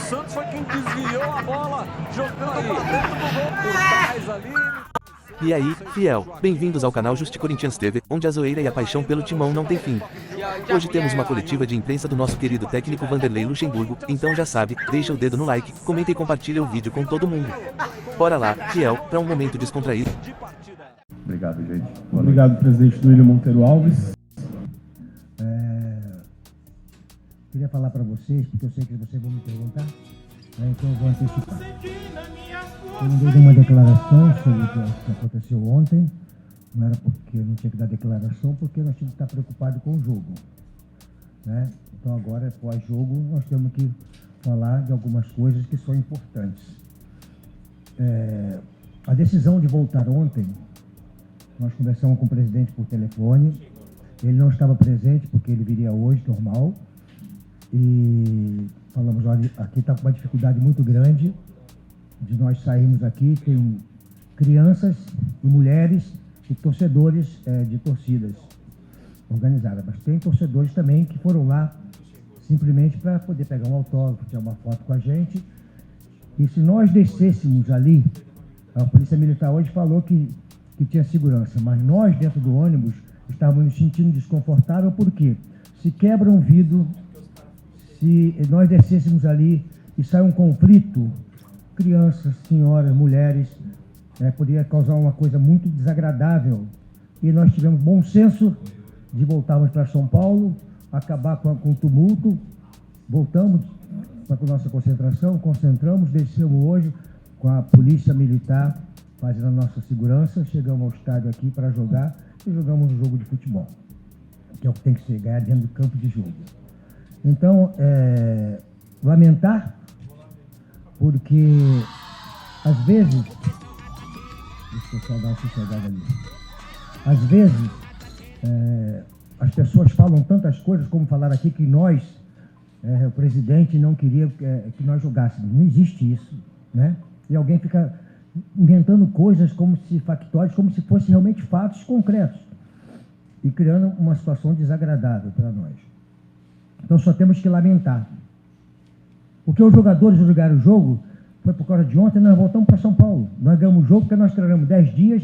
Santos foi quem desviou a bola, jogando pra dentro do gol por trás ali. E aí, fiel, bem-vindos ao canal Justi Corinthians TV, onde a zoeira e a paixão pelo timão não tem fim. Hoje temos uma coletiva de imprensa do nosso querido técnico Vanderlei Luxemburgo, então já sabe, deixa o dedo no like, comenta e compartilha o vídeo com todo mundo. Bora lá, fiel, para um momento descontraído. Obrigado, gente. Obrigado, presidente Duílio Monteiro Alves. Queria falar para vocês, porque eu sei que vocês vão me perguntar, então eu vou antecipar. Eu não dei uma declaração sobre o que aconteceu ontem, não era porque eu não tinha que dar declaração, porque nós tínhamos que estar preocupados com o jogo. Né? Então agora, pós-jogo, nós temos que falar de algumas coisas que são importantes. A decisão de voltar ontem, nós conversamos com o presidente por telefone, ele não estava presente porque ele viria hoje, normal, e falamos, olha, aqui está com uma dificuldade muito grande de nós sairmos aqui, tem crianças e mulheres e torcedores de torcidas organizadas, mas tem torcedores também que foram lá simplesmente para poder pegar um autógrafo, tirar uma foto com a gente, e se nós descêssemos ali, a Polícia Militar hoje falou que tinha segurança, mas nós dentro do ônibus estávamos nos sentindo desconfortável, porque se quebra um vidro, se nós descêssemos ali e sai um conflito, crianças, senhoras, mulheres, poderia causar uma coisa muito desagradável. E nós tivemos bom senso de voltarmos para São Paulo, acabar com o tumulto, voltamos para a nossa concentração, concentramos, descemos hoje com a Polícia Militar fazendo a nossa segurança, chegamos ao estádio aqui para jogar e jogamos um jogo de futebol, que é o que tem que ser, ganhar dentro do campo de jogo. Então, lamentar, porque às vezes, deixa eu só dar uma sossegada ali, às vezes as pessoas falam tantas coisas, como falaram aqui, que nós, o presidente não queria que nós jogássemos. Não existe isso, né? E alguém fica inventando coisas como se factórias, como se fossem realmente fatos concretos, e criando uma situação desagradável para nós. Então só temos que lamentar. Porque os jogadores jogaram o jogo, foi por causa de ontem, nós voltamos para São Paulo. Nós ganhamos o jogo porque nós treinamos 10 dias,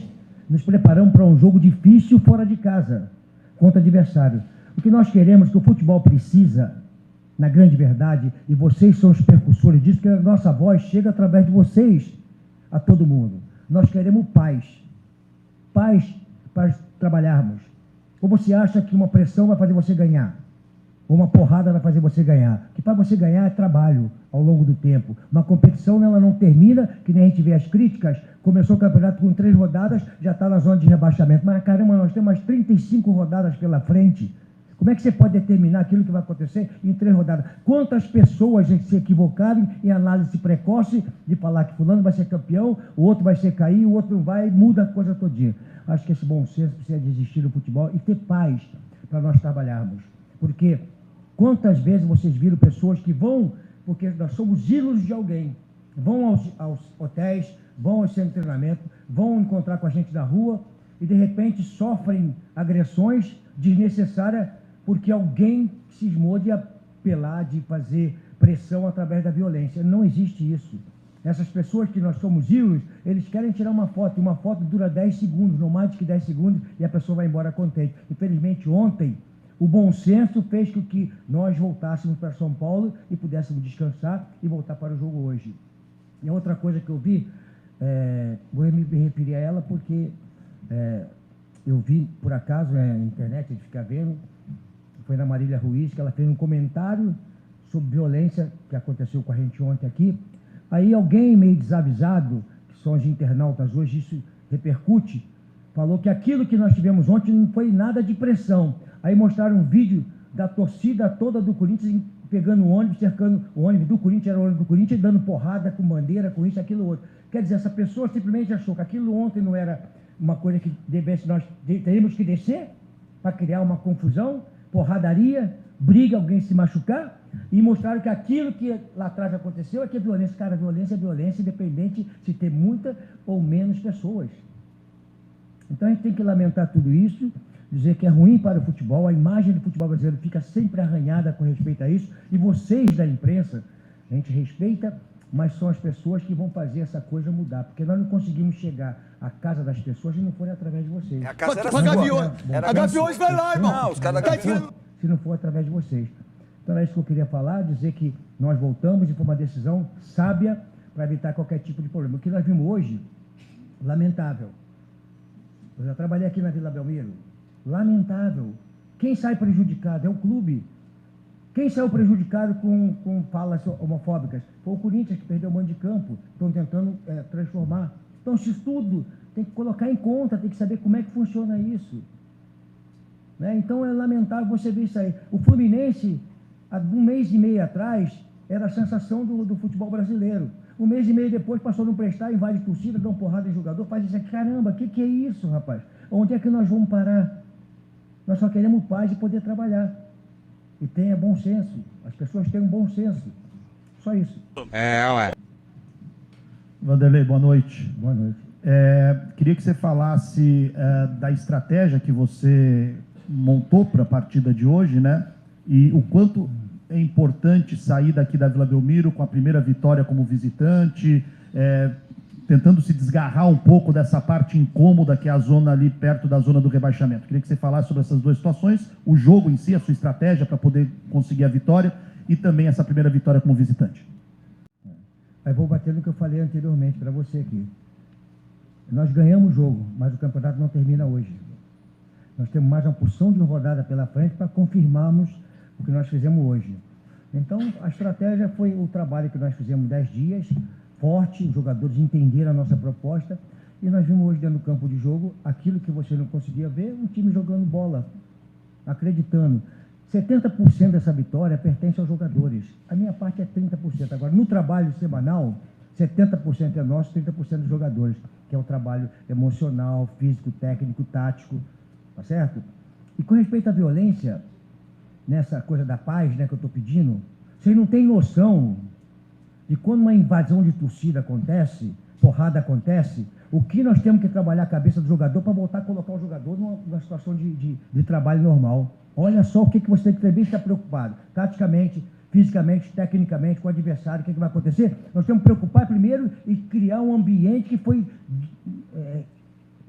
nos preparamos para um jogo difícil fora de casa, contra adversário. O que nós queremos, que o futebol precisa, na grande verdade, e vocês são os percussores disso, que a nossa voz chega através de vocês a todo mundo. Nós queremos paz. Paz para trabalharmos. Ou você acha que uma pressão vai fazer você ganhar? Ou uma porrada vai fazer você ganhar? Que para você ganhar é trabalho ao longo do tempo. Uma competição ela não termina, que nem a gente vê as críticas, começou o campeonato com 3 rodadas, já está na zona de rebaixamento. Mas caramba, nós temos mais 35 rodadas pela frente. Como é que você pode determinar aquilo que vai acontecer em 3 rodadas? Quantas pessoas se equivocaram em análise precoce de falar que fulano vai ser campeão, o outro vai ser cair, o outro não vai, muda a coisa todinha. Acho que esse bom senso precisa de existir no futebol e ter paz para nós trabalharmos. Porque quantas vezes vocês viram pessoas que vão, porque nós somos ídolos de alguém, vão aos hotéis, vão ao centro de treinamento, vão encontrar com a gente na rua e de repente sofrem agressões desnecessárias porque alguém cismou de apelar, de fazer pressão através da violência. Não existe isso. Essas pessoas que nós somos ídolos, eles querem tirar uma foto, e uma foto dura 10 segundos, não mais do que 10 segundos, e a pessoa vai embora contente. Infelizmente, ontem, o bom senso fez com que nós voltássemos para São Paulo e pudéssemos descansar e voltar para o jogo hoje. E a outra coisa que eu vi, vou me referir a ela porque eu vi, por acaso, na internet, a gente fica vendo, foi na Marília Ruiz, que ela fez um comentário sobre violência que aconteceu com a gente ontem aqui. Aí alguém meio desavisado, que são os internautas hoje, isso repercute, falou que aquilo que nós tivemos ontem não foi nada de pressão. Aí mostraram um vídeo da torcida toda do Corinthians pegando o ônibus, cercando o ônibus do Corinthians, era o ônibus do Corinthians, dando porrada com bandeira, com isso, aquilo, outro. Quer dizer, essa pessoa simplesmente achou que aquilo ontem não era uma coisa que nós teríamos que descer para criar uma confusão, porradaria, briga, alguém se machucar, e mostraram que aquilo que lá atrás aconteceu é que a violência, cara, violência é violência, independente se ter muita ou menos pessoas. Então a gente tem que lamentar tudo isso, dizer que é ruim para o futebol, a imagem do futebol brasileiro fica sempre arranhada com respeito a isso, e vocês da imprensa, A gente respeita, mas são as pessoas que vão fazer essa coisa mudar, porque nós não conseguimos chegar à casa das pessoas se não for através de vocês. A casa era Pra sua. Gaviões. Era A Gaviões vai lá, irmão. Não, os caras da Gaviões. Se não for através de vocês. Então é isso que eu queria falar, dizer que nós voltamos e foi uma decisão sábia para evitar qualquer tipo de problema. O que nós vimos hoje, lamentável. Eu já trabalhei aqui na Vila Belmiro. Lamentável. Quem sai prejudicado é o clube. Quem saiu prejudicado com falas homofóbicas? Foi o Corinthians, que perdeu o mando de campo. Estão tentando transformar. Então, isso tudo tem que colocar em conta, tem que saber como é que funciona isso. Né? Então, é lamentável você ver isso aí. O Fluminense, há um mês e meio atrás, era a sensação do futebol brasileiro. Um mês e meio depois, passou a não prestar, invade torcida, dá uma porrada em jogador, faz isso aqui. Caramba, o que é isso, rapaz? Onde é que nós vamos parar? Nós só queremos paz e poder trabalhar. E tenha bom senso. As pessoas têm um bom senso. Só isso. Vanderlei, boa noite. Boa noite. Queria que você falasse da estratégia que você montou para a partida de hoje, né? E o quanto é importante sair daqui da Vila Belmiro com a primeira vitória como visitante, tentando se desgarrar um pouco dessa parte incômoda que é a zona ali perto da zona do rebaixamento. Queria que você falasse sobre essas duas situações, o jogo em si, a sua estratégia para poder conseguir a vitória e também essa primeira vitória como visitante. Aí vou bater no que eu falei anteriormente para você aqui. Nós ganhamos o jogo, mas o campeonato não termina hoje. Nós temos mais uma porção de rodada pela frente para confirmarmos o que nós fizemos hoje. Então, a estratégia foi o trabalho que nós fizemos 10 dias, forte, os jogadores entenderam a nossa proposta, e nós vimos hoje dentro do campo de jogo aquilo que você não conseguia ver, um time jogando bola, acreditando. 70% dessa vitória pertence aos jogadores. A minha parte é 30%. Agora, no trabalho semanal, 70% é nosso, 30% dos jogadores, que é o trabalho emocional, físico, técnico, tático, tá certo? E com respeito à violência, nessa coisa da paz, né, que eu estou pedindo, vocês não têm noção de quando uma invasão de torcida acontece, porrada acontece, o que nós temos que trabalhar a cabeça do jogador para voltar a colocar o jogador numa situação de trabalho normal. Olha só o que você tem que também estar preocupado, taticamente, fisicamente, tecnicamente, com o adversário, o que vai acontecer. Nós temos que preocupar primeiro e criar um ambiente que foi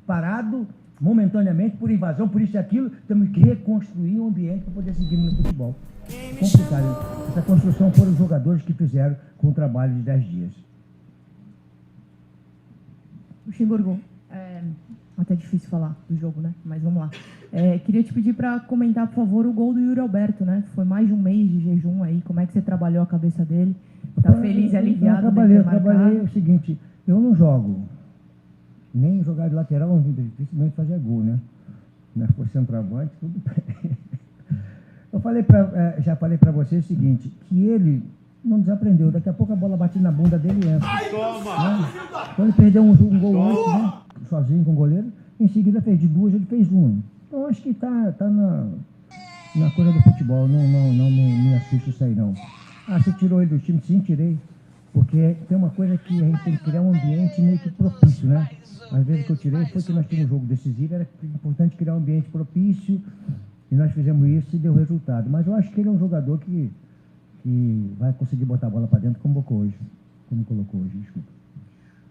parado momentaneamente por invasão, por isso e aquilo. Temos que reconstruir um ambiente para poder seguir no futebol. Complicado. Essa construção foram os jogadores que fizeram com o trabalho de 10 dias. Luxemburgo, até difícil falar do jogo, né? Mas vamos lá. Queria te pedir para comentar, por favor, o gol do Yuri Alberto, né? Foi mais de um mês de jejum aí. Como é que você trabalhou a cabeça dele? Tá feliz e aliviado? Eu trabalhei o seguinte, eu não jogo. Nem jogar de lateral, dificilmente fazer gol, né? Mas por centroavante, tudo bem. Eu já falei para você o seguinte, que ele não desaprendeu. Daqui a pouco a bola bate na bunda dele e entra. Né? Quando ele perdeu um gol antes, né? Sozinho com o goleiro, em seguida fez de duas, ele fez uma. Então acho que tá na coisa do futebol, não me assusta isso aí não. Você tirou ele do time? Sim, tirei. Porque tem uma coisa que a gente tem que criar um ambiente meio que propício, né? Às vezes que eu tirei foi que nós tínhamos um jogo decisivo, era importante criar um ambiente propício, e nós fizemos isso e deu resultado. Mas eu acho que ele é um jogador que vai conseguir botar a bola para dentro como colocou hoje, desculpa.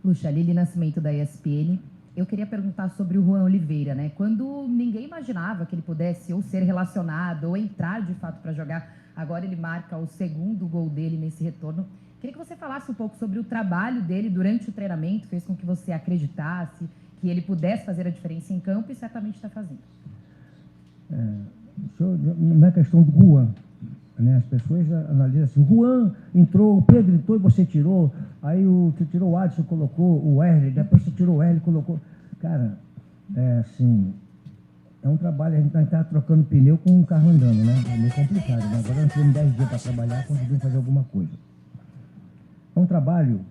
Luxa, Lili Nascimento da ESPN. Eu queria perguntar sobre o Juan Oliveira, né? Quando ninguém imaginava que ele pudesse ou ser relacionado ou entrar de fato para jogar, agora ele marca o segundo gol dele nesse retorno. Queria que você falasse um pouco sobre o trabalho dele durante o treinamento, fez com que você acreditasse que ele pudesse fazer a diferença em campo e certamente está fazendo. Não é questão do Juan, né? As pessoas analisam assim, o Juan entrou, o Pedro entrou e você tirou, aí você tirou o Adson, colocou o Erle, depois você tirou o Erle e colocou... Cara, assim, é um trabalho, a gente está trocando pneu com um carro andando, né? É meio complicado, né? Agora nós temos 10 dias para trabalhar, conseguimos fazer alguma coisa. É um trabalho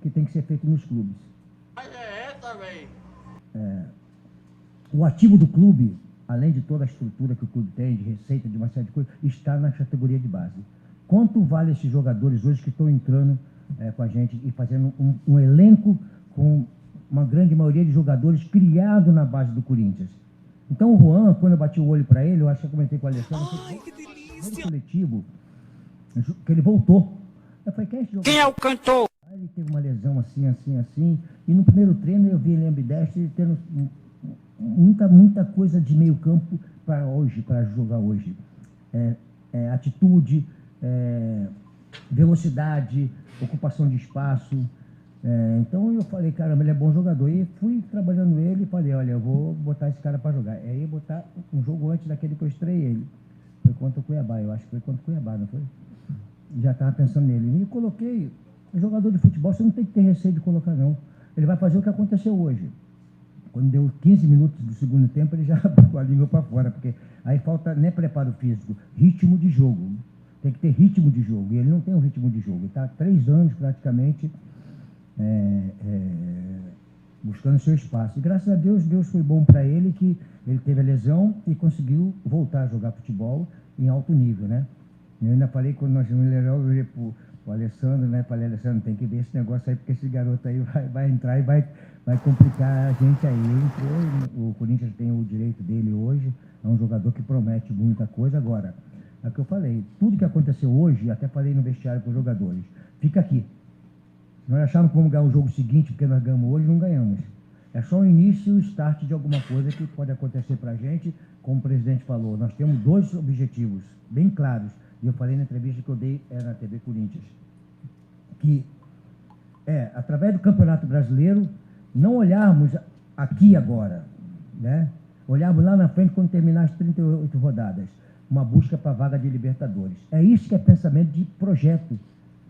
que tem que ser feito nos clubes. O ativo do clube, além de toda a estrutura que o clube tem, de receita, de uma série de coisas, está na categoria de base. Quanto vale esses jogadores hoje que estão entrando com a gente e fazendo um elenco com uma grande maioria de jogadores criados na base do Corinthians? Então o Juan, quando eu bati o olho para ele, eu acho que eu comentei com o Alessandro, que delícia! Coletivo, que ele voltou. Eu falei, Quem é o cantor? Aí ele teve uma lesão assim, assim, assim. E no primeiro treino eu vi ele ambidestro, ele tendo muita coisa de meio campo para hoje, para jogar hoje. Atitude, velocidade, ocupação de espaço. Então eu falei, caramba, ele é bom jogador. E fui trabalhando ele e falei, olha, eu vou botar esse cara para jogar. Aí eu botar um jogo antes daquele que eu estreiei ele. Foi contra o Cuiabá, eu acho que foi contra o Cuiabá, não foi? Já estava pensando nele. E coloquei, jogador de futebol, você não tem que ter receio de colocar, não. Ele vai fazer o que aconteceu hoje. Quando deu 15 minutos do segundo tempo, ele já botou a língua para fora, porque aí falta, não é preparo físico, ritmo de jogo. Tem que ter ritmo de jogo, e ele não tem um ritmo de jogo. Ele está há 3 anos, praticamente, buscando seu espaço. E graças a Deus, Deus foi bom para ele, que ele teve a lesão e conseguiu voltar a jogar futebol em alto nível, né? Eu ainda falei, quando nós vimos ele, eu virei pro Alessandro, né? Falei, Alessandro, tem que ver esse negócio aí, porque esse garoto aí vai entrar e vai complicar a gente aí. Ele entrou, o Corinthians tem o direito dele hoje, é um jogador que promete muita coisa. Agora, é o que eu falei, tudo que aconteceu hoje, até falei no vestiário com os jogadores, fica aqui. Se nós acharmos que vamos ganhar o jogo seguinte, porque nós ganhamos hoje, não ganhamos. É só o início e o start de alguma coisa que pode acontecer para a gente. Como o presidente falou, nós temos 2 objetivos bem claros. E eu falei na entrevista que eu dei na TV Corinthians. Que através do Campeonato Brasileiro, não olharmos aqui agora, né? Olharmos lá na frente quando terminar as 38 rodadas. Uma busca para a vaga de Libertadores. É isso que é pensamento de projeto,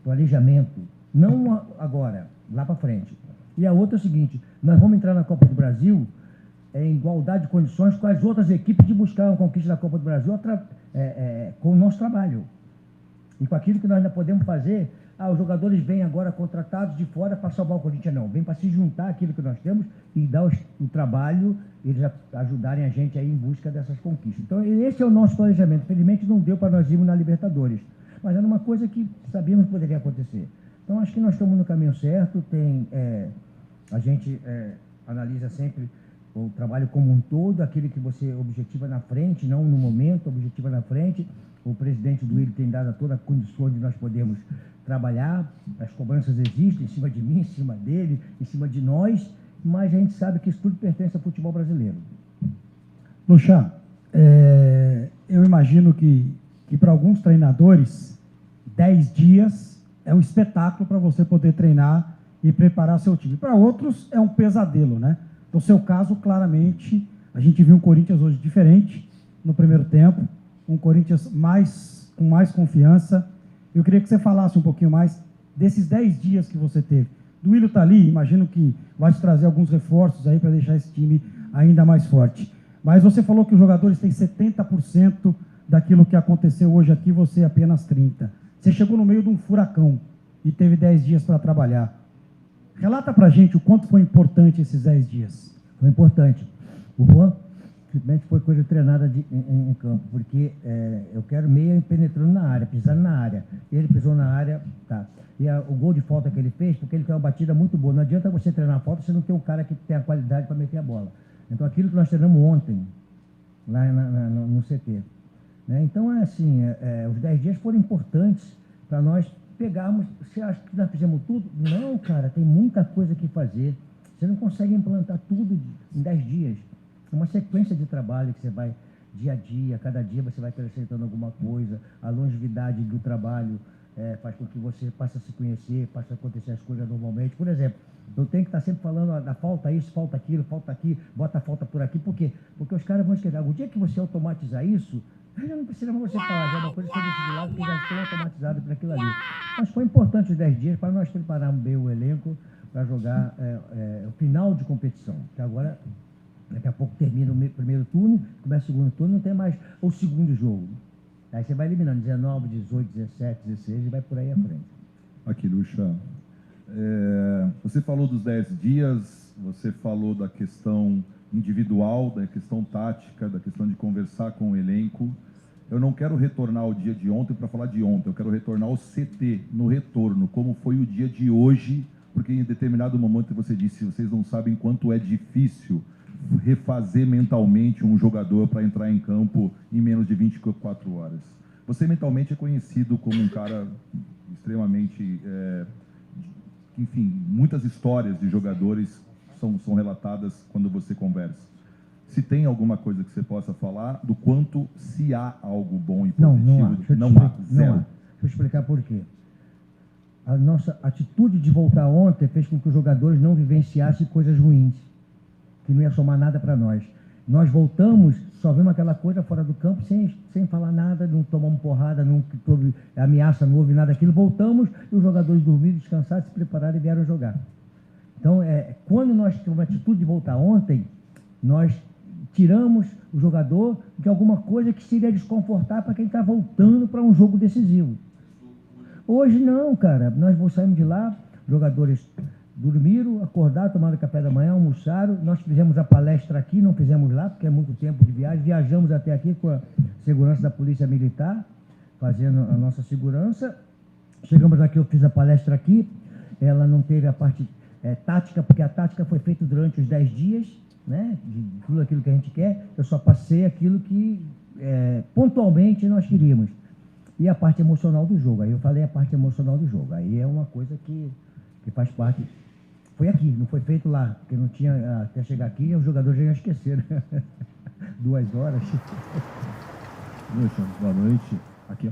planejamento. Não agora, lá para frente. E a outra é o seguinte, nós vamos entrar na Copa do Brasil em igualdade de condições com as outras equipes de buscar uma conquista da Copa do Brasil com o nosso trabalho. E com aquilo que nós ainda podemos fazer, os jogadores vêm agora contratados de fora para salvar o Corinthians, não. Vêm para se juntar àquilo que nós temos e dar o trabalho, eles ajudarem a gente aí em busca dessas conquistas. Então, esse é o nosso planejamento. Infelizmente, não deu para nós irmos na Libertadores. Mas era uma coisa que sabíamos que poderia acontecer. Então, acho que nós estamos no caminho certo. A gente analisa sempre o trabalho como um todo, aquele que você objetiva na frente, não no momento, objetiva na frente. O presidente do Willi tem dado toda a condição de nós podermos trabalhar. As cobranças existem em cima de mim, em cima dele, em cima de nós, mas a gente sabe que isso tudo pertence ao futebol brasileiro. Lucha, eu imagino que para alguns treinadores, 10 dias é um espetáculo para você poder treinar e preparar seu time. Para outros, é um pesadelo, né? No seu caso, claramente, a gente viu um Corinthians hoje diferente no primeiro tempo, um Corinthians com mais confiança. Eu queria que você falasse um pouquinho mais desses 10 dias que você teve. Do Willi tá ali, imagino que vai te trazer alguns reforços aí para deixar esse time ainda mais forte. Mas você falou que os jogadores têm 70% daquilo que aconteceu hoje aqui, você apenas 30%. Você chegou no meio de um furacão e teve 10 dias para trabalhar. Relata para a gente o quanto foi importante esses 10 dias. Foi importante. O Juan simplesmente foi coisa treinada em campo, porque eu quero meia penetrando na área, pisando na área. Ele pisou na área, tá. E o gol de falta que ele fez, porque ele tem uma batida muito boa. Não adianta você treinar a falta se não tem um cara que tem a qualidade para meter a bola. Então, aquilo que nós treinamos ontem, lá no CT. Né? Então, os 10 dias foram importantes para nós pegarmos. Você acha que nós fizemos tudo? Não, cara, tem muita coisa que fazer. Você não consegue implantar tudo em 10 dias. É uma sequência de trabalho que você vai dia a dia, cada dia você vai acrescentando alguma coisa. A longevidade do trabalho faz com que você passe a se conhecer, passe a acontecer as coisas normalmente. Por exemplo, eu tenho que estar sempre falando da falta isso, falta aquilo, falta aqui, bota a falta por aqui. Por quê? Porque os caras vão esquecer. O dia que você automatizar isso, já não precisa mais você falar, já é uma coisa que você deixa de lado, que já estão automatizados por aquilo ali. Mas foi importante os 10 dias para nós prepararmos bem o elenco para jogar o final de competição. Que agora, daqui a pouco termina o primeiro turno, começa o segundo turno, não tem mais o segundo jogo. Aí você vai eliminando 19, 18, 17, 16 e vai por aí à frente. Aqui, Lucha. Você falou dos 10 dias, você falou da questão individual, da questão tática, da questão de conversar com o elenco. Eu não quero retornar ao dia de ontem para falar de ontem, eu quero retornar ao CT, no retorno, como foi o dia de hoje, porque em determinado momento você disse, vocês não sabem quanto é difícil refazer mentalmente um jogador para entrar em campo em menos de 24 horas. Você mentalmente é conhecido como um cara extremamente, enfim, muitas histórias de jogadores são relatadas quando você conversa. Se tem alguma coisa que você possa falar do quanto se há algo bom e positivo, não há, zero. Deixa eu explicar por quê. A nossa atitude de voltar ontem fez com que os jogadores não vivenciassem coisas ruins, que não ia somar nada para nós. Nós voltamos, só vimos aquela coisa fora do campo, sem falar nada, não tomamos porrada, não houve ameaça, não houve nada daquilo. Voltamos e os jogadores dormiram, descansaram, se prepararam e vieram jogar. Então, quando nós tivemos a atitude de voltar ontem, nós tiramos o jogador de alguma coisa que seria desconfortável para quem está voltando para um jogo decisivo. Hoje não, cara. Nós saímos de lá, jogadores dormiram, acordaram, tomaram café da manhã, almoçaram. Nós fizemos a palestra aqui, não fizemos lá, porque é muito tempo de viagem. Viajamos até aqui com a segurança da Polícia Militar, fazendo a nossa segurança. Chegamos aqui, eu fiz a palestra aqui. Ela não teve a parte tática, porque a tática foi feita durante os 10 dias, né? De tudo aquilo que a gente quer. Eu só passei aquilo que pontualmente nós queríamos. E a parte emocional do jogo. Aí eu falei a parte emocional do jogo. Aí é uma coisa que faz parte. Foi aqui, não foi feito lá, porque não tinha, até chegar aqui, os jogadores já iam esquecer. 2 horas. Boa noite. Aqui, ó.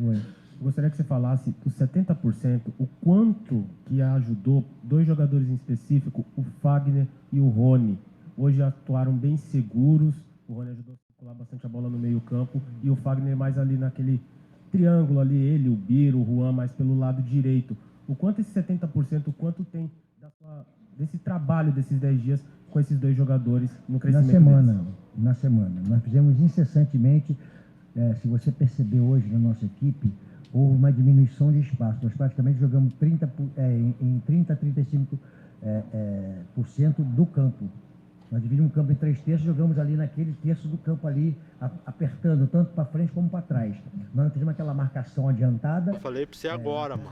Oi. Eu gostaria que você falasse dos 70%, o quanto que ajudou 2 jogadores em específico, o Fagner e o Rony. Hoje atuaram bem seguros, o Rony ajudou a circular bastante a bola no meio campo e o Fagner mais ali naquele triângulo ali, ele, o Biro, o Juan mais pelo lado direito. O quanto esse 70%, o quanto tem desse trabalho desses 10 dias com esses 2 jogadores no crescimento deles? Na semana. Nós fizemos incessantemente, se você perceber hoje na nossa equipe, houve uma diminuição de espaço. Nós praticamente jogamos em 30% a 35% do campo. Nós dividimos o campo em 3 terços, jogamos ali naquele terço do campo ali, apertando tanto para frente como para trás. Nós não fizemos aquela marcação adiantada. Eu falei para você agora, mano.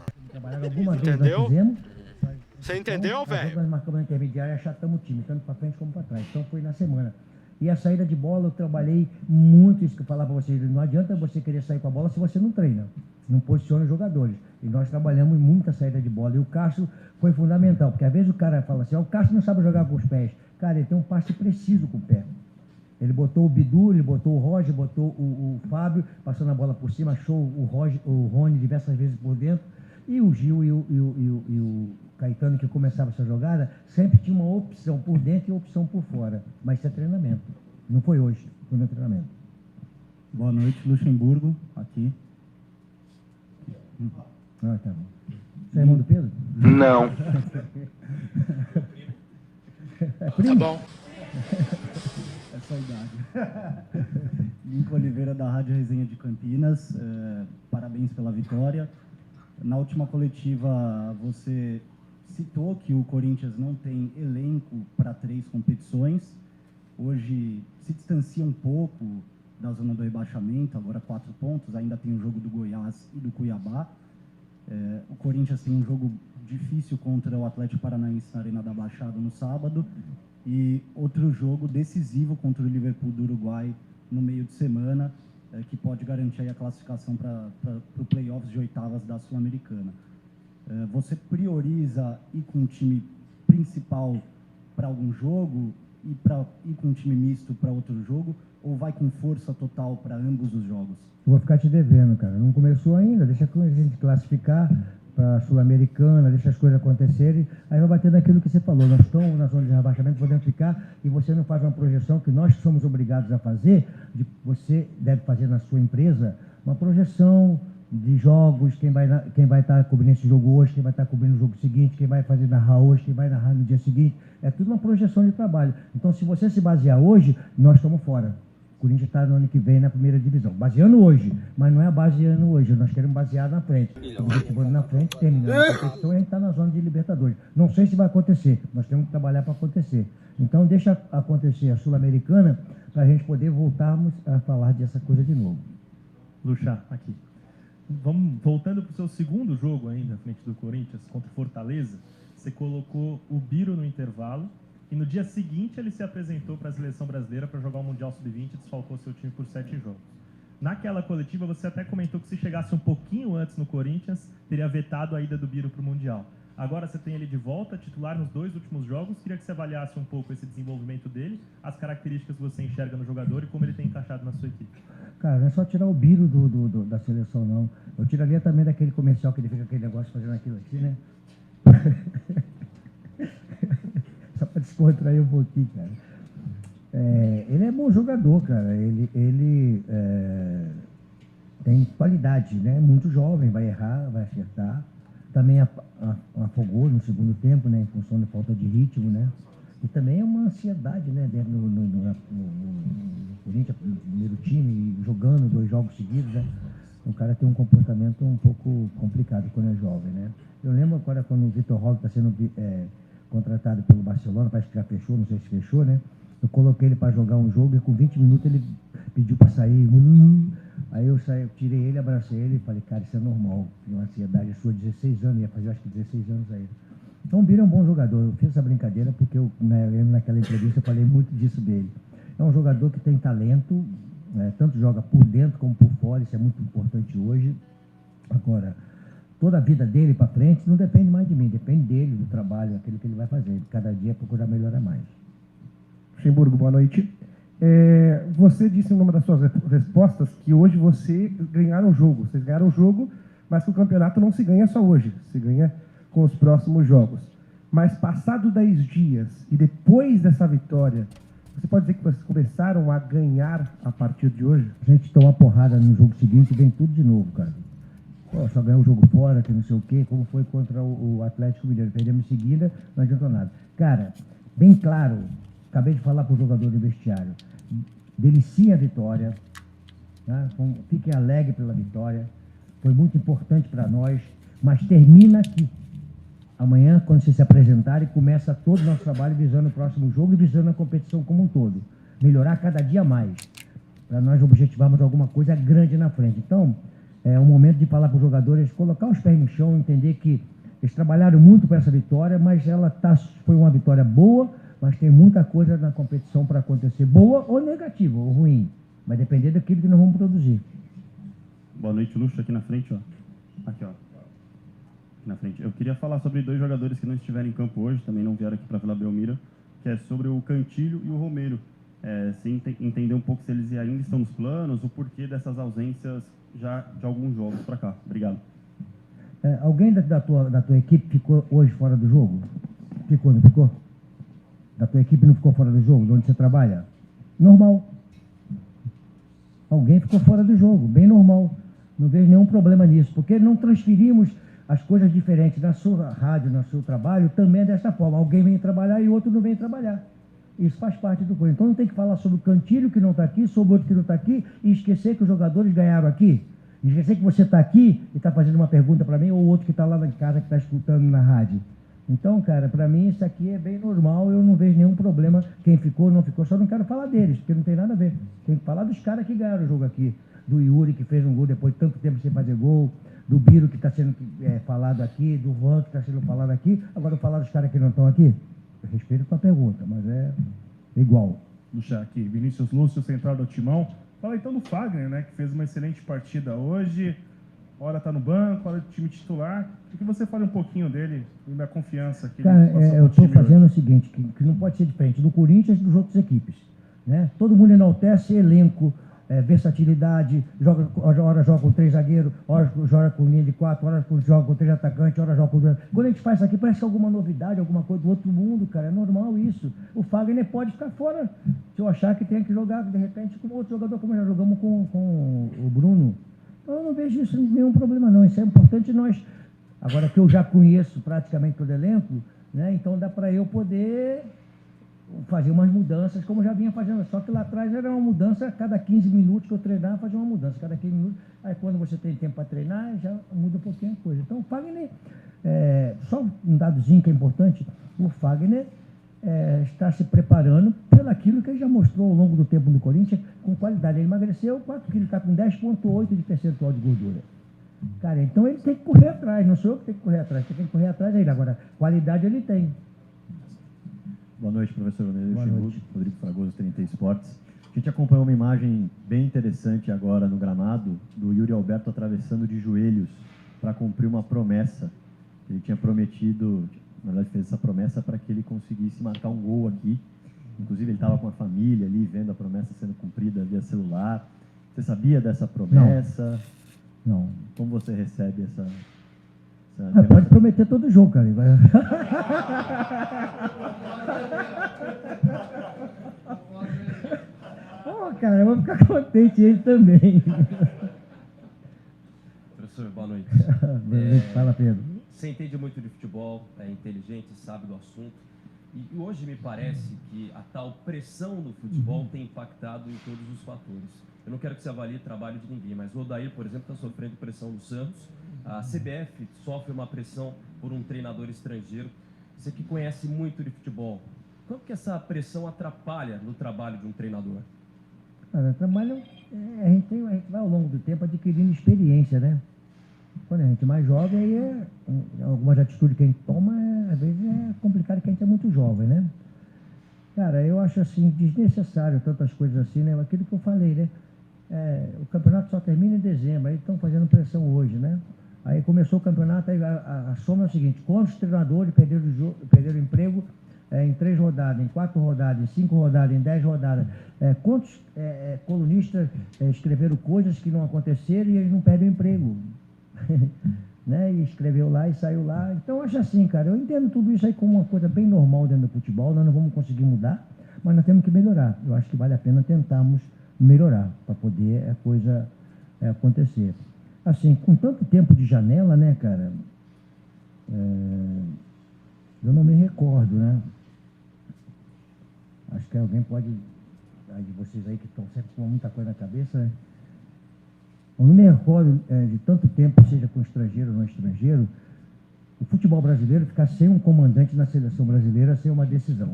Entendeu? Você entendeu, velho? Nós marcamos na intermediária e achatamos o time, tanto para frente como para trás. Então foi na semana. E a saída de bola, eu trabalhei muito isso que eu falava para vocês. Não adianta você querer sair com a bola se você não treina, não posiciona os jogadores. E nós trabalhamos muita saída de bola. E o Cássio foi fundamental, porque às vezes o cara fala assim, o Cássio não sabe jogar com os pés. Cara, ele tem um passe preciso com o pé. Ele botou o Bidu, ele botou o Roger, botou o Fábio, passando a bola por cima, achou o Rony diversas vezes por dentro. E o Gil e o Caetano, que começava essa jogada, sempre tinha uma opção por dentro e uma opção por fora. Mas isso é treinamento. Não foi hoje, foi no treinamento. Boa noite, Luxemburgo, aqui. Ah, tá bom. Você é irmão do Pedro? Não. Tá bom. Essa é a idade. Lincoln Oliveira, da Rádio Resenha de Campinas. Parabéns pela vitória. Na última coletiva, você citou que o Corinthians não tem elenco para 3 competições. Hoje se distancia um pouco da zona do rebaixamento, agora 4 pontos. Ainda tem o jogo do Goiás e do Cuiabá. O Corinthians tem um jogo difícil contra o Atlético Paranaense na Arena da Baixada no sábado. E outro jogo decisivo contra o Liverpool do Uruguai no meio de semana, que pode garantir aí a classificação para o playoffs de oitavas da Sul-Americana. Você prioriza ir com o time principal para algum jogo e para ir com um time misto para outro jogo, ou vai com força total para ambos os jogos? Eu vou ficar te devendo, cara. Não começou ainda, deixa a gente classificar para a Sul-Americana, deixa as coisas acontecerem, aí vai bater naquilo que você falou. Nós estamos na zona de rebaixamento, podemos ficar, e você não faz uma projeção que nós somos obrigados a fazer, você deve fazer na sua empresa, uma projeção de jogos, quem vai estar cobrindo esse jogo hoje, quem vai estar cobrindo o jogo seguinte, quem vai fazer narrar hoje, quem vai narrar no dia seguinte, é tudo uma projeção de trabalho. Então, se você se basear hoje, nós estamos fora. O Corinthians está no ano que vem na primeira divisão. Baseando hoje, mas não é baseando hoje. Nós queremos basear na frente. Objetivando na frente, terminando a competição e a gente está na zona de Libertadores. Não sei se vai acontecer. Nós temos que trabalhar para acontecer. Então, deixa acontecer a Sul-Americana para a gente poder voltarmos a falar dessa coisa de novo. Luxa, aqui. Vamos voltando para o seu segundo jogo ainda, na frente do Corinthians, contra o Fortaleza. Você colocou o Biro no intervalo. E no dia seguinte ele se apresentou para a seleção brasileira para jogar o Mundial Sub-20 e desfalcou seu time por 7 jogos. Naquela coletiva, você até comentou que se chegasse um pouquinho antes no Corinthians, teria vetado a ida do Biro para o Mundial. Agora você tem ele de volta, titular nos 2 últimos jogos. Queria que você avaliasse um pouco esse desenvolvimento dele, as características que você enxerga no jogador e como ele tem encaixado na sua equipe. Cara, não é só tirar o Biro da seleção, não. Eu tiraria também daquele comercial que ele fica aquele negócio fazendo aquilo aqui, né? Só para descontrair um pouquinho, cara. Ele é bom jogador, cara. Ele tem qualidade, né? Muito jovem, vai errar, vai acertar. Também afogou no segundo tempo, né? Em função da falta de ritmo, né? E também é uma ansiedade, né? Dentro no Corinthians, no primeiro time, jogando 2 jogos seguidos, né? O cara tem um comportamento um pouco complicado quando é jovem, né? Eu lembro agora quando o Vitor Roque está sendo contratado pelo Barcelona, parece que já fechou, não sei se fechou, né? Eu coloquei ele para jogar um jogo e com 20 minutos ele pediu para sair. Aí eu tirei ele, abracei ele e falei, cara, isso é normal. Tem uma ansiedade sua, 16 anos, ia fazer acho que 16 anos aí. Então o Biro é um bom jogador. Eu fiz essa brincadeira porque eu lembro naquela entrevista eu falei muito disso dele. É um jogador que tem talento, tanto joga por dentro como por fora, isso é muito importante hoje. Agora, toda a vida dele para frente não depende mais de mim, depende dele, do trabalho, aquilo que ele vai fazer. Cada dia procurar melhorar mais. Luxemburgo, boa noite. Você disse em uma das suas respostas que hoje vocês ganharam o jogo. Vocês ganharam o jogo, mas que o campeonato não se ganha só hoje, se ganha com os próximos jogos. Mas passados 10 dias e depois dessa vitória, você pode dizer que vocês começaram a ganhar a partir de hoje? A gente toma porrada no jogo seguinte e vem tudo de novo, cara. Pô, só ganhou o jogo fora, que não sei o quê, como foi contra o Atlético Mineiro. Perdemos em seguida, não adiantou nada. Cara, bem claro, acabei de falar para o jogador do vestiário, delicie a vitória, tá? Fiquem alegres pela vitória, foi muito importante para nós, mas termina aqui. Amanhã, quando vocês se apresentarem, começa todo o nosso trabalho visando o próximo jogo e visando a competição como um todo. Melhorar cada dia mais, para nós objetivarmos alguma coisa grande na frente. Então, é um momento de falar para os jogadores, colocar os pés no chão, entender que eles trabalharam muito para essa vitória, mas ela foi uma vitória boa, mas tem muita coisa na competição para acontecer, boa ou negativa, ou ruim. Vai depender daquilo que nós vamos produzir. Boa noite, Luxo, aqui na frente, ó. Aqui, ó. Na frente. Eu queria falar sobre 2 jogadores que não estiveram em campo hoje, também não vieram aqui para Vila Belmiro, que é sobre o Cantilho e o Romero. Sem entender um pouco se eles ainda estão nos planos, o porquê dessas ausências já de alguns jogos para cá. Obrigado. Alguém da tua equipe ficou hoje fora do jogo? Ficou, não ficou? Da tua equipe não ficou fora do jogo, de onde você trabalha? Normal. Alguém ficou fora do jogo, bem normal. Não vejo nenhum problema nisso, porque não transferimos as coisas diferentes. Na sua rádio, no seu trabalho, também é dessa forma. Alguém vem trabalhar e outro não vem trabalhar. Isso faz parte do coisa. Então não tem que falar sobre o Cantilho que não está aqui, sobre o outro que não está aqui, e esquecer que os jogadores ganharam aqui. Esquecer que você está aqui e está fazendo uma pergunta para mim, ou outro que está lá em casa, que está escutando na rádio. Então, cara, para mim isso aqui é bem normal, eu não vejo nenhum problema. Quem ficou, não ficou, só não quero falar deles, porque não tem nada a ver. Tem que falar dos caras que ganharam o jogo aqui. Do Yuri, que fez um gol depois de tanto tempo sem fazer gol, do Biro, que está sendo falado aqui, do Juan, que está sendo falado aqui. Agora, eu falar dos caras que não estão aqui, eu respeito a tua pergunta, mas é igual. Puxa aqui, Vinícius Lúcio, central do Timão. Fala então do Fagner, né, que fez uma excelente partida hoje. Hora está no banco, hora do time titular. Que você fale um pouquinho dele e da confiança que cara, ele passou eu estou fazendo hoje. o seguinte, que não pode ser diferente do Corinthians e das outras equipes. Né? Todo mundo enaltece elenco, versatilidade, hora joga com 3 zagueiros, hora joga com linha de 4, hora joga com 3 atacantes, hora joga com 2. Quando a gente faz isso aqui, parece que é alguma novidade, alguma coisa do outro mundo, cara. É normal isso. O Fagner pode ficar fora se eu achar que tem que jogar, de repente, com outro jogador, como já jogamos com o Bruno. Eu não vejo isso nenhum problema, não. Isso é importante nós. Agora que eu já conheço praticamente todo o elenco, né? Então dá para eu poder fazer umas mudanças, como já vinha fazendo. Só que lá atrás era uma mudança, a cada 15 minutos que eu treinava, fazia uma mudança. Cada 15 minutos, aí quando você tem tempo para treinar, já muda um pouquinho a coisa. Então o Fagner, só um dadozinho que é importante, o Fagner está se preparando pelo aquilo que ele já mostrou ao longo do tempo no Corinthians, com qualidade. Ele emagreceu 4 quilos, está com 10,8 de percentual de gordura. Cara, então ele tem que correr atrás, não sou eu que tenho que correr atrás, quem tem que correr atrás é ele. Agora, qualidade ele tem. Boa noite, professor Vanderlei Luxemburgo, Rodrigo Fragoso, TNT Esportes. gente acompanhou uma imagem bem interessante agora no gramado do Yuri Alberto atravessando de joelhos para cumprir uma promessa. Ele tinha prometido, na verdade fez essa promessa para que ele conseguisse marcar um gol aqui. Inclusive ele estava com a família ali, vendo a promessa sendo cumprida via celular. Você sabia dessa promessa? Não. Como você recebe essa pode prometer todo jogo, cara. Pô, cara, eu vou ficar contente, ele também. Professor, boa noite. Fala, Pedro. Você entende muito de futebol, é inteligente, sabe do assunto. E hoje me parece que a tal pressão no futebol tem impactado em todos os fatores. Eu não quero que você avalie o trabalho de ninguém, mas o Odair, por exemplo, está sofrendo pressão do Santos. A CBF sofre uma pressão por um treinador estrangeiro. Você que conhece muito de futebol, quanto que essa pressão atrapalha no trabalho de um treinador? Cara, trabalho, a gente vai ao longo do tempo adquirindo experiência, né? Quando a gente é mais jovem, aí algumas atitudes que a gente toma, às vezes é complicado porque a gente é muito jovem, né? Cara, eu acho assim, desnecessário tantas coisas assim, né? Aquilo que eu falei, né? O campeonato só termina em dezembro, aí estão fazendo pressão hoje, né? Aí começou o campeonato, aí a soma é o seguinte: quantos treinadores perderam emprego em 3 rodadas, em 4 rodadas, em 5 rodadas, em 10 rodadas? Quantos colunistas escreveram coisas que não aconteceram e eles não perdem o emprego? Né? E escreveu lá e saiu lá. Então, eu acho assim, cara, eu entendo tudo isso aí como uma coisa bem normal dentro do futebol. Nós não vamos conseguir mudar, mas nós temos que melhorar. Eu acho que vale a pena tentarmos melhorar para poder a coisa acontecer. Assim, com tanto tempo de janela, né, cara, eu não me recordo, né? Acho que alguém pode, de vocês aí que estão sempre com muita coisa na cabeça, né? Eu não me recordo de tanto tempo, seja com estrangeiro ou não estrangeiro, o futebol brasileiro ficar sem um comandante na seleção brasileira, sem uma decisão.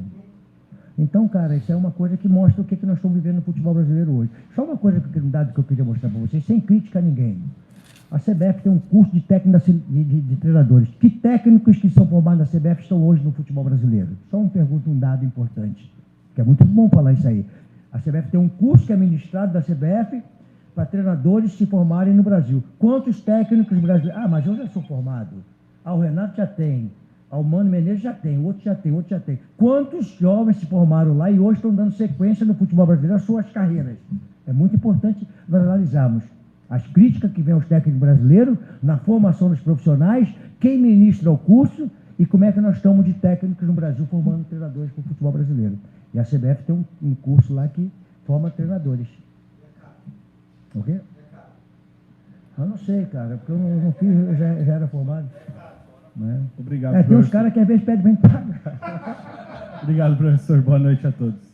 Então, cara, isso é uma coisa que mostra o que nós estamos vivendo no futebol brasileiro hoje. Só uma coisa, um dado que eu queria mostrar para vocês, sem crítica a ninguém. A CBF tem um curso de técnico de treinadores. Que técnicos que são formados na CBF estão hoje no futebol brasileiro? Só uma pergunta, um dado importante, que é muito bom falar isso aí. A CBF tem um curso que é ministrado da CBF para treinadores se formarem no Brasil. Quantos técnicos brasileiros? Ah, mas eu já sou formado. Ah, o Renato já tem. Ah, o Mano Menezes já tem. O outro já tem, o outro já tem. Quantos jovens se formaram lá e hoje estão dando sequência no futebol brasileiro às suas carreiras? É muito importante nós analisarmos as críticas que vêm aos técnicos brasileiros na formação dos profissionais, quem ministra o curso e como é que nós estamos de técnicos no Brasil formando treinadores para o futebol brasileiro. E a CBF tem um curso lá que forma treinadores. O quê? Eu não sei, cara, porque eu não fiz, eu já era formado. Né? Obrigado, tem uns caras que às vezes pedem bem pago. Obrigado, professor. Boa noite a todos.